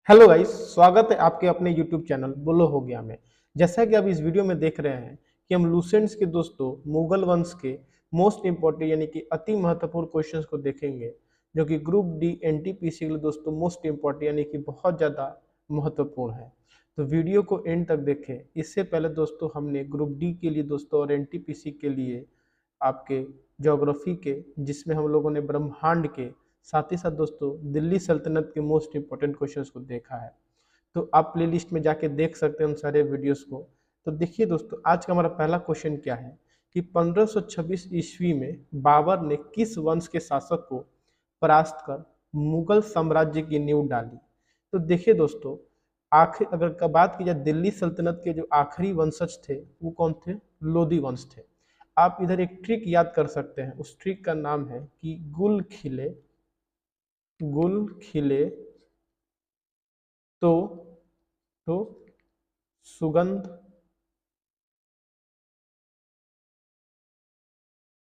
Hello guys, स्वागत है आपके अपने यूट्यूब चैनल बोलो हो गया में। जैसा कि आप इस वीडियो में देख रहे हैं कि हम लूसेंट्स के दोस्तों मुगल वंश के मोस्ट इंपॉर्टेंट यानी कि अति महत्वपूर्ण क्वेश्चंस को देखेंगे, जो कि ग्रुप डी एनटीपीसी के लिए दोस्तों मोस्ट इंपॉर्टेंट यानी कि बहुत ज़्यादा महत्वपूर्ण है। तो वीडियो को एंड तक देखें। इससे पहले दोस्तों हमने ग्रुप डी के लिए दोस्तों और एनटीपीसी के लिए आपके ज्योग्राफी के, जिसमें हम लोगों ने ब्रह्मांड के साथ ही साथ दोस्तों दिल्ली सल्तनत के मोस्ट इंपॉर्टेंट क्वेश्चंस को देखा है। तो आप प्लेलिस्ट में जाके देख सकते हैं उन सारे वीडियोस को। तो देखिए दोस्तों, आज का हमारा पहला क्वेश्चन क्या है कि 1526 ईस्वी में बाबर ने किस वंश के शासक को परास्त कर मुगल साम्राज्य की नींव डाली। तो देखिए दोस्तों, आखिर अगर का बात की जाए दिल्ली सल्तनत के जो आखिरी वंशज थे वो कौन थे? लोधी वंश थे। आप इधर एक ट्रिक याद कर सकते हैं, उस ट्रिक का नाम है कि गुल खिले तो तो सुगंध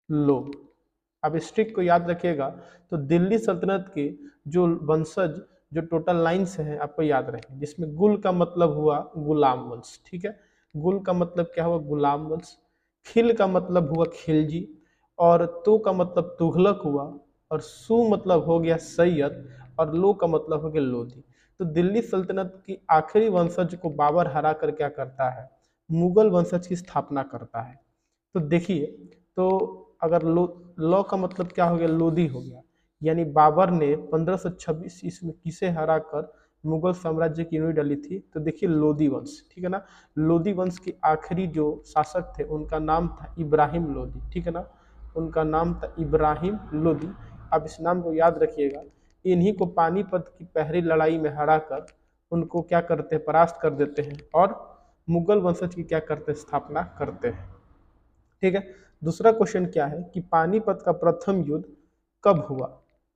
लो। आप इस ट्रिक को याद रखिएगा। तो दिल्ली सल्तनत के जो वंशज, जो टोटल लाइन्स हैं आपको याद रखें, जिसमें गुल का मतलब हुआ गुलाम वंश। ठीक है, गुल का मतलब क्या हुआ? गुलाम वंश। खिल का मतलब हुआ खिलजी, और तो का मतलब तुगलक हुआ, और सु मतलब हो गया सैयद, और लो का मतलब हो गया लोधी। तो दिल्ली सल्तनत की आखिरी वंशज को बाबर हरा कर क्या करता है? मुगल वंशज की स्थापना करता है। तो देखिए, तो अगर लौ का मतलब क्या हो गया? लोधी हो गया। यानी बाबर ने 1526 ईस्वी में किसे हरा कर मुगल साम्राज्य की नींव डाली थी? तो देखिए, लोधी वंश। ठीक है ना। लोधी वंश के आखिरी जो शासक थे उनका नाम था इब्राहिम लोधी। ठीक है ना, उनका नाम था इब्राहिम लोधी। आप इस नाम को याद रखिएगा। इन्हीं को पानीपत की पहली लड़ाई में हरा कर उनको क्या करते हैं? परास्त कर देते हैं, और मुगल वंशज की क्या करते हैं? स्थापना करते हैं। ठीक है। दूसरा क्वेश्चन क्या है कि पानीपत का प्रथम युद्ध कब हुआ?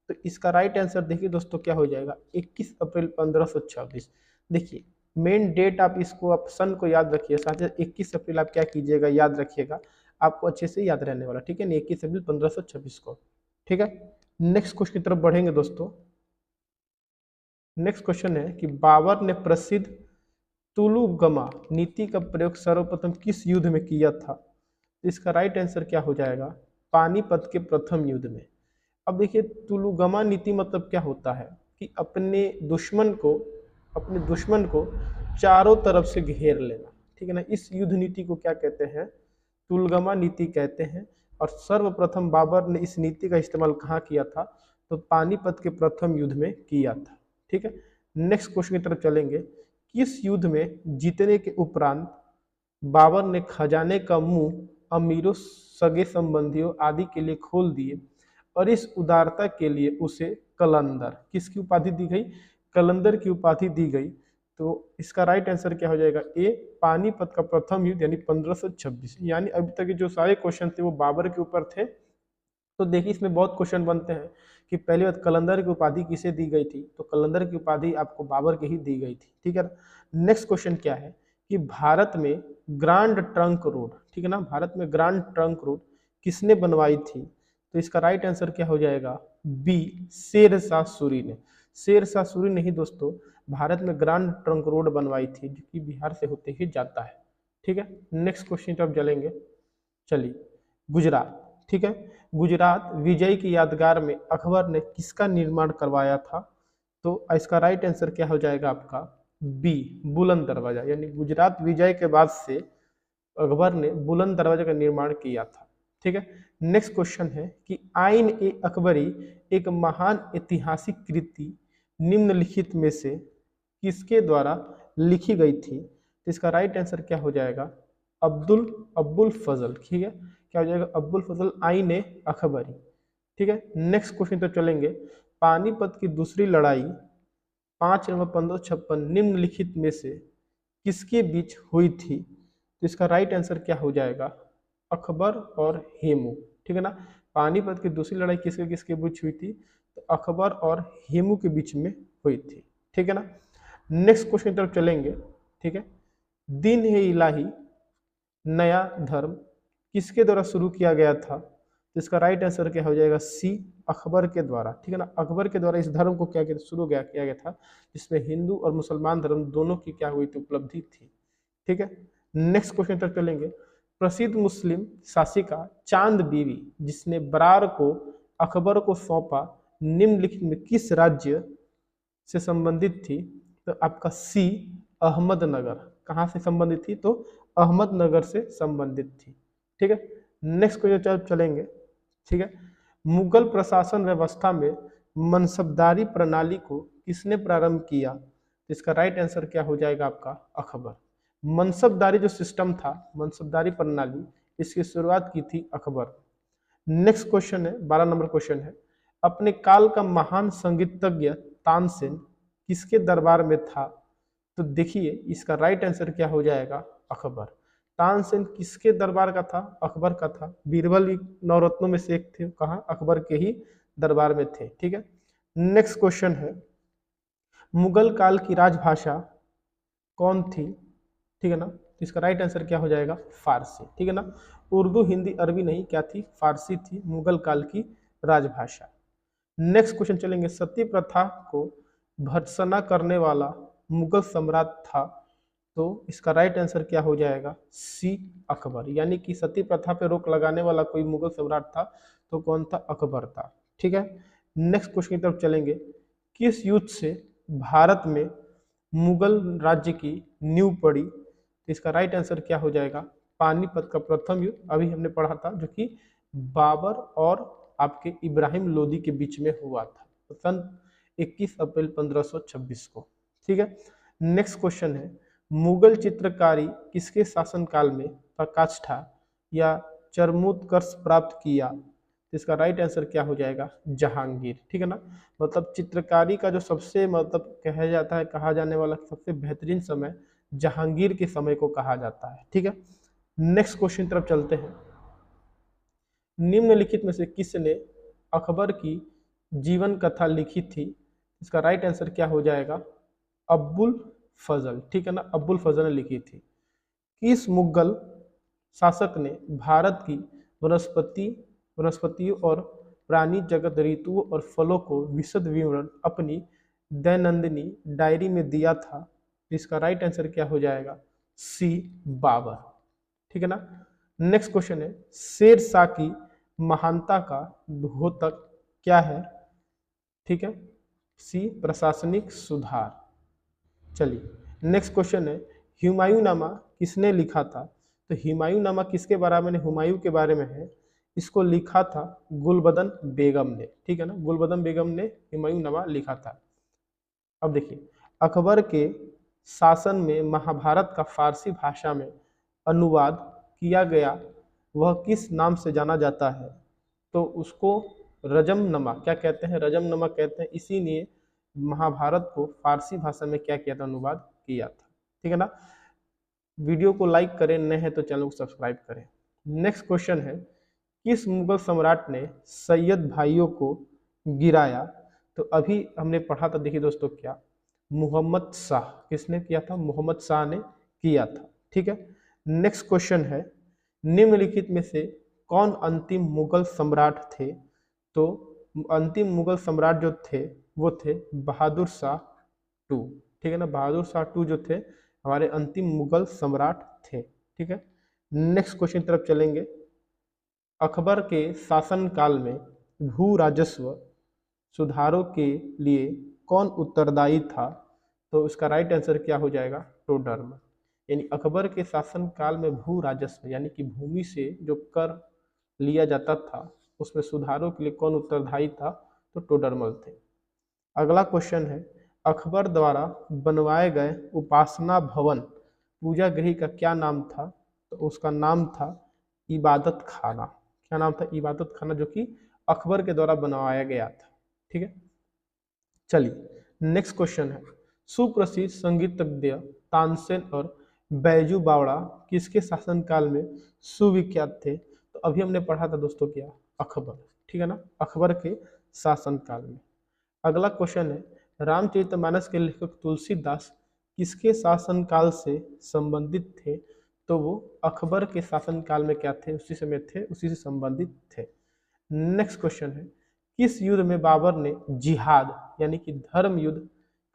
तो इसका राइट आंसर देखिए दोस्तों क्या हो जाएगा? 21 अप्रैल 1526। देखिए, मेन डेट आप इसको, आप सन को याद रखिए, साथ ही 21 अप्रैल आप क्या कीजिएगा? याद रखिएगा, आपको अच्छे से याद रहने वाला। ठीक है ना, 21 अप्रैल 1526 को। ठीक है। नेक्स्ट क्वेश्चन की तरफ बढ़ेंगे दोस्तों। नेक्स्ट क्वेश्चन है कि बाबर ने प्रसिद्ध तुलुगमा नीति का प्रयोग सर्वप्रथम किस युद्ध में किया था? तो इसका राइट आंसर क्या हो जाएगा? पानीपत के प्रथम युद्ध में। अब देखिए, तुलुगमा नीति मतलब क्या होता है कि अपने दुश्मन को चारों तरफ से घेर लेना। ठीक है ना, इस युद्ध नीति को क्या कहते हैं? तुलगमा नीति कहते हैं। और सर्वप्रथम बाबर ने इस नीति का इस्तेमाल कहाँ किया था? तो पानीपत के प्रथम युद्ध में किया था। ठीक है। नेक्स्ट क्वेश्चन की तरफ चलेंगे। किस युद्ध में जीतने के उपरांत बाबर ने खजाने का मुंह अमीरों, सगे संबंधियों आदि के लिए खोल दिए, और इस उदारता के लिए उसे कलंदर, किसकी उपाधि दी गई? कलंदर की उपाधि दी गई। तो इसका राइट आंसर क्या हो जाएगा? ए, पानीपत का प्रथम युद्ध यानी 1526। यानी अभी तक के जो सारे क्वेश्चन थे वो बाबर के ऊपर थे। तो देखिए, इसमें बहुत क्वेश्चन बनते हैं कि पहली बात, कलंदर की उपाधि किसे दी गई थी? तो कलंदर की उपाधि आपको बाबर के ही दी गई थी। ठीक है। नेक्स्ट क्वेश्चन क्या है कि भारत में ग्रांड ट्रंक रोड, ठीक है ना, भारत में ग्रांड ट्रंक रोड किसने बनवाई थी? तो इसका राइट आंसर क्या हो जाएगा? बी, शेर शाह सूरी ने। शेर शाह सूरी ने ही दोस्तों भारत में ग्रांड ट्रंक रोड बनवाई थी, जो कि बिहार से होते ही जाता है। ठीक है। नेक्स्ट क्वेश्चन तो आप चलेंगे। चलिए, गुजरात। ठीक है। गुजरात विजय की यादगार में अकबर ने किसका निर्माण करवाया था? तो इसका राइट आंसर क्या हो जाएगा आपका? बी, बुलंद दरवाजा। यानी गुजरात विजय के बाद से अकबर ने बुलंद दरवाजा का निर्माण किया था। ठीक है। नेक्स्ट क्वेश्चन है कि आइन ए अकबरी एक महान ऐतिहासिक कृति निम्नलिखित में से किसके द्वारा लिखी गई थी? तो इसका राइट आंसर क्या हो जाएगा? अब्दुल अब्बुल फजल। ठीक है, क्या हो जाएगा? अब्बुल फजल आइन ए अकबरी। ठीक है। नेक्स्ट क्वेश्चन तो चलेंगे। पानीपत की दूसरी लड़ाई 5 नवंबर 1556 निम्नलिखित में से किसके बीच हुई थी? तो इसका राइट आंसर क्या हो जाएगा? अकबर और हेमू। ठीक है ना, पानीपत की दूसरी लड़ाई किसके किसके बीच हुई थी? तो अकबर और हेमू के बीच में हुई थी। ठीक है ना। नेक्स्ट क्वेश्चन की तरफ चलेंगे। ठीक है। दीन ए इलाही नया धर्म किसके द्वारा शुरू किया गया था? तो इसका राइट आंसर क्या हो जाएगा, सी, अकबर के द्वारा। ठीक है ना, अकबर के द्वारा इस धर्म को क्या शुरू किया गया था, जिसमें हिंदू और मुसलमान धर्म दोनों की क्या हुई थी, उपलब्धि थी। ठीक है, नेक्स्ट क्वेश्चन तक चलेंगे। प्रसिद्ध मुस्लिम शासिका चांद बीवी जिसने बरार को अकबर को सौंपा, निम्नलिखित में किस राज्य से संबंधित थी? तो आपका सी, अहमदनगर। कहाँ से संबंधित थी? तो अहमदनगर से संबंधित थी। ठीक है, नेक्स्ट क्वेश्चन चलेंगे। ठीक है, मुगल प्रशासन व्यवस्था में मनसबदारी प्रणाली को किसने प्रारंभ किया? तो इसका राइट आंसर क्या हो जाएगा आपका, अकबर। मनसबदारी जो सिस्टम था, मनसबदारी प्रणाली, इसकी शुरुआत की थी अकबर। नेक्स्ट क्वेश्चन है, 12 नंबर क्वेश्चन है। अपने काल का महान संगीतज्ञ तानसेन किसके दरबार में था? तो देखिए इसका राइट आंसर क्या हो जाएगा, अकबर। तानसेन किसके दरबार का था? अकबर का था। बीरबल भी नवरत्नों में से एक थे, कहाँ? अकबर के ही दरबार में थे। ठीक है, नेक्स्ट क्वेश्चन है, मुगल काल की राजभाषा कौन थी? ठीक है ना, तो इसका राइट आंसर क्या हो जाएगा, फारसी। ठीक है ना, उर्दू, हिंदी, अरबी नहीं, क्या थी? फारसी थी मुगल काल की राजभाषा। नेक्स्ट क्वेश्चन चलेंगे, सती प्रथा को भर्त्सना करने वाला मुगल सम्राट था? तो इसका राइट आंसर क्या हो जाएगा, सी, अकबर। यानी कि सती प्रथा पे रोक लगाने वाला कोई मुगल सम्राट था, तो कौन था? अकबर था। ठीक है, नेक्स्ट क्वेश्चन की तरफ चलेंगे। किस युद्ध से भारत में मुगल राज्य की नींव पड़ी? तो इसका राइट आंसर क्या हो जाएगा, पानीपत का प्रथम युद्ध। अभी हमने पढ़ा था, जो कि बाबर और आपके इब्राहिम लोदी के बीच में हुआ था, तो सन 21 अप्रैल 1526 को। ठीक है, नेक्स्ट क्वेश्चन है, मुगल चित्रकारी किसके शासनकाल में प्रकाष्ठा या चरमोत्कर्ष प्राप्त किया? तो इसका राइट आंसर क्या हो जाएगा, जहांगीर। ठीक है ना, मतलब चित्रकारी का जो सबसे मतलब कहा जाता है, कहा जाने वाला सबसे बेहतरीन समय जहांगीर के समय को कहा जाता है। ठीक है, नेक्स्ट क्वेश्चन तरफ चलते हैं। निम्नलिखित में से किसने अकबर की जीवन कथा लिखी थी? इसका राइट आंसर क्या हो जाएगा, अब्बुल फजल। ठीक है ना, अब्बुल फजल ने लिखी थी। किस मुगल शासक ने भारत की वनस्पतियों और प्राणी जगत, ऋतुओं और फलों को विशद विवरण अपनी दैनंदिनी डायरी में दिया था? इसका राइट आंसर क्या हो जाएगा, सी, बाबर। ठीक है ना, नेक्स्ट क्वेश्चन है, शेर शाह की महानता का द्योतक क्या है? ठीक है, सी, प्रशासनिक सुधार। चलिए, नेक्स्ट क्वेश्चन है, हुमायूंनामा किसने लिखा था? तो हुमायूंनामा किसके बारे में? हुमायूं के बारे में है। इसको लिखा था गुलबदन बेगम ने। ठीक है ना, गुलबदन बेगम ने हुमायूंनामा लिखा था। अब देखिए, अकबर के शासन में महाभारत का फारसी भाषा में अनुवाद किया गया, वह किस नाम से जाना जाता है? तो उसको रजमनमा क्या कहते हैं, रजमनमा कहते हैं। इसीलिए महाभारत को फारसी भाषा में क्या किया था, अनुवाद किया था। ठीक है ना, वीडियो को लाइक करें, नए हैं तो चैनल को सब्सक्राइब करें। नेक्स्ट क्वेश्चन है, किस मुगल सम्राट ने सैयद भाइयों को गिराया? तो अभी हमने पढ़ा था, देखिए दोस्तों, क्या मोहम्मद शाह। किसने किया था? मोहम्मद शाह ने किया था। ठीक है, नेक्स्ट क्वेश्चन है, निम्नलिखित में से कौन अंतिम मुगल सम्राट थे? तो अंतिम मुगल सम्राट जो थे वो थे बहादुर शाह टू। ठीक है ना, बहादुर शाह टू जो थे हमारे अंतिम मुगल सम्राट थे। ठीक है, नेक्स्ट क्वेश्चन तरफ चलेंगे। अकबर के शासनकाल में भू राजस्व सुधारों के लिए कौन उत्तरदायी था? तो इसका राइट आंसर क्या हो जाएगा, टोडरमल। यानी अकबर के शासनकाल में भू राजस्व यानी कि भूमि से जो कर लिया जाता था, उसमें सुधारों के लिए कौन उत्तरदायी था? तो टोडरमल थे। अगला क्वेश्चन है, अकबर द्वारा बनवाए गए उपासना भवन पूजा गृह का क्या नाम था? तो उसका नाम था इबादत खाना। क्या नाम था? इबादत खाना, जो कि अकबर के द्वारा बनवाया गया था। ठीक है, चलिए नेक्स्ट क्वेश्चन है, सुप्रसिद्ध संगीतज्ञ तानसेन और बैजू बावड़ा किसके शासनकाल में सुविख्यात थे? तो अभी हमने पढ़ा था दोस्तों, क्या? अकबर। ठीक है ना, अकबर के शासनकाल में। अगला क्वेश्चन है, रामचरितमानस के लेखक तुलसीदास किसके शासनकाल से संबंधित थे? तो वो अकबर के शासनकाल में क्या थे? उसी समय थे, उसी से संबंधित थे। नेक्स्ट क्वेश्चन है, किस युद्ध में बाबर ने जिहाद यानी कि धर्म युद्ध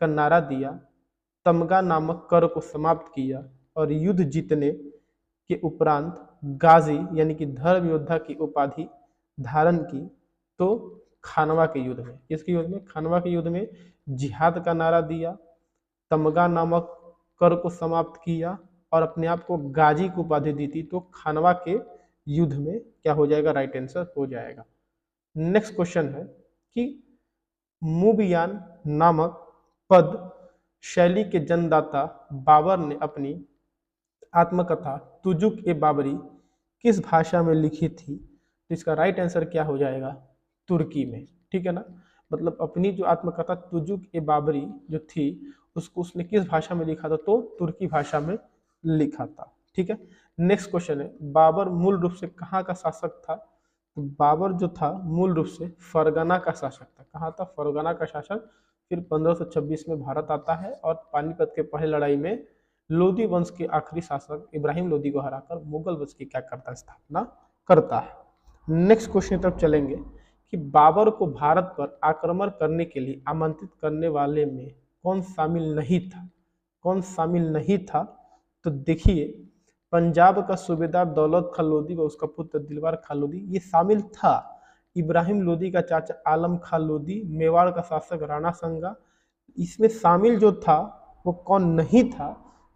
का नारा दिया, तमगा नामक कर को समाप्त किया और युद्ध जीतने के उपरांत गाजी यानी कि धर्म योद्धा की उपाधि धारण की? तो खानवा के युद्ध में। किसके युद्ध में? खानवा के युद्ध में जिहाद का नारा दिया, तमगा नामक कर को समाप्त किया और अपने आप को गाजी की उपाधि दी थी। तो खानवा के युद्ध में क्या हो जाएगा? राइट आंसर हो जाएगा। नेक्स्ट क्वेश्चन है कि मुबियान नामक पद शैली के जन्मदाता बाबर ने अपनी आत्मकथा तुजुक ए बाबरी किस भाषा में लिखी थी? तो इसका राइट आंसर क्या हो जाएगा? तुर्की में। ठीक है ना, मतलब अपनी जो आत्मकथा तुजुक ए बाबरी जो थी उसको उसने किस भाषा में लिखा था? तो तुर्की भाषा में लिखा था। ठीक है। नेक्स्ट क्वेश्चन है, बाबर मूल रूप से कहाँ का शासक था? तो बाबर जो था मूल रूप से फरगना का शासक था। कहाँ था? फरगना का शासक। फिर 1526 में भारत आता है और पानीपत के पहले लड़ाई में लोदी वंश के आखिरी शासक इब्राहिम लोदी को हराकर मुगल वंश की क्या करता है? स्थापना करता है। नेक्स्ट क्वेश्चन तरफ चलेंगे कि बाबर को भारत पर आक्रमण करने के लिए आमंत्रित करने वाले में कौन शामिल नहीं था? कौन शामिल नहीं था? तो देखिए, पंजाब का सूबेदार दौलत खां लोदी व उसका पुत्र दिलवार खां लोदी ये शामिल था। इब्राहिम लोदी का चाचा आलम खां लोदी, मेवाड़ का शासक राणा संगा, इसमें शामिल जो था वो कौन नहीं था?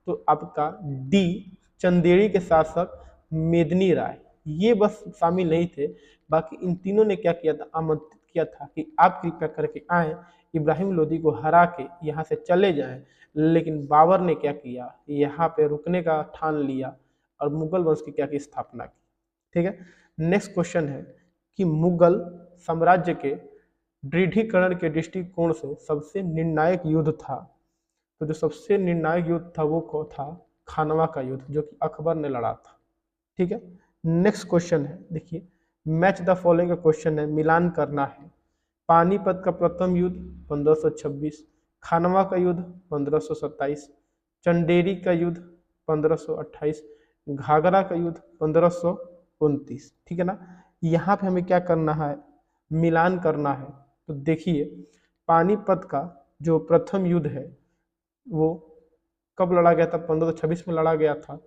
तो आपका डी चंदेरी के शासक मेदिनी राय, ये बस शामिल नहीं थे। बाकी इन तीनों ने क्या किया था? आमंत्रित किया था कि आप कृपया करके आए, इब्राहिम लोदी को हरा के यहाँ से चले जाएं। लेकिन बाबर ने क्या किया? यहाँ पे रुकने का ठान लिया और मुगल वंश की क्या की स्थापना की। ठीक है। नेक्स्ट क्वेश्चन है कि मुगल साम्राज्य के दृढ़ीकरण के दृष्टिकोण से सबसे निर्णायक युद्ध था। तो जो सबसे निर्णायक युद्ध था वो कौन था? खानवा का युद्ध, जो कि अकबर ने लड़ा था। ठीक है। नेक्स्ट क्वेश्चन है, देखिए, मैच द फॉलोइंग का क्वेश्चन है, मिलान करना है। पानीपत का प्रथम युद्ध 1526, खानवा का युद्ध 1527, चंदेरी का युद्ध 1528, घाघरा का युद्ध 1529। ठीक है ना। यहाँ पे हमें क्या करना है? मिलान करना है। तो देखिए, पानीपत का जो प्रथम युद्ध है वो कब लड़ा गया था? 1526 में लड़ा गया था।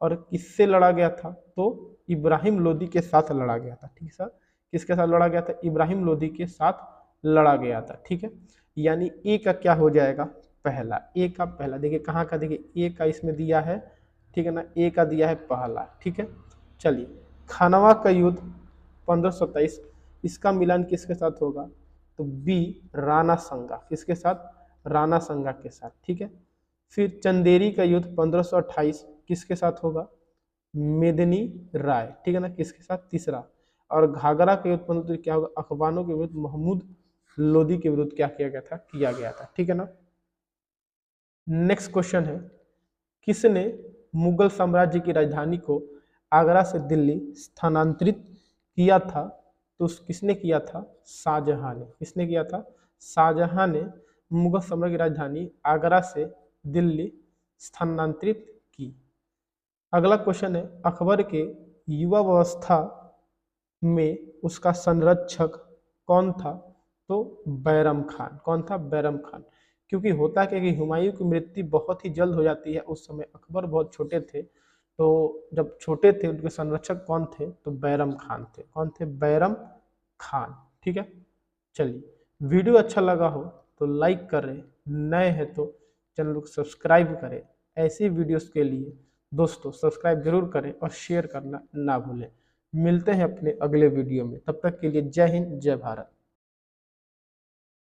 और किससे लड़ा गया था? तो इब्राहिम लोदी के साथ लड़ा गया था। ठीक है सर, किसके साथ लड़ा गया था? इब्राहिम लोदी के साथ लड़ा गया था। ठीक है, यानी ए का क्या हो जाएगा? पहला। ए का पहला। देखिए कहाँ का, देखिए ए का इसमें दिया है। ठीक है ना, ए का दिया है पहला। ठीक है। चलिए, खानवा का युद्ध 1527, इसका मिलान किसके साथ होगा? तो बी राणा संगा। किसके साथ? राणा संगा के साथ। ठीक है। फिर चंदेरी का युद्ध 1528 किसके साथ होगा? मेदिनी राय। ठीक है ना, किसके साथ? तीसरा। और घाघरा का युद्ध 15 क्या होगा? अखबानों के विरुद्ध महमूद लोदी के विरुद्ध क्या किया गया था? किया गया था। ठीक है ना। नेक्स्ट क्वेश्चन है, किसने मुगल साम्राज्य की राजधानी को आगरा से दिल्ली स्थानांतरित किया था? तो किसने किया था? शाहजहां ने। किसने किया था? शाहजहां ने मुगल साम्राज्य की राजधानी आगरा से दिल्ली स्थानांतरित की। अगला क्वेश्चन है, अकबर के युवावस्था में उसका संरक्षक कौन था? तो बैरम खान। कौन था? बैरम खान। क्योंकि होता क्या कि हुमायूं की मृत्यु बहुत ही जल्द हो जाती है, उस समय अकबर बहुत छोटे थे। तो जब छोटे थे उनके संरक्षक कौन थे? तो बैरम खान थे। कौन थे? बैरम खान। ठीक है। चलिए, वीडियो अच्छा लगा हो तो लाइक करें, नए हैं तो चैनल को सब्सक्राइब करें। ऐसी वीडियोस के लिए दोस्तों सब्सक्राइब जरूर करें और शेयर करना ना भूलें। मिलते हैं अपने अगले वीडियो में, तब तक के लिए जय हिंद, जय भारत।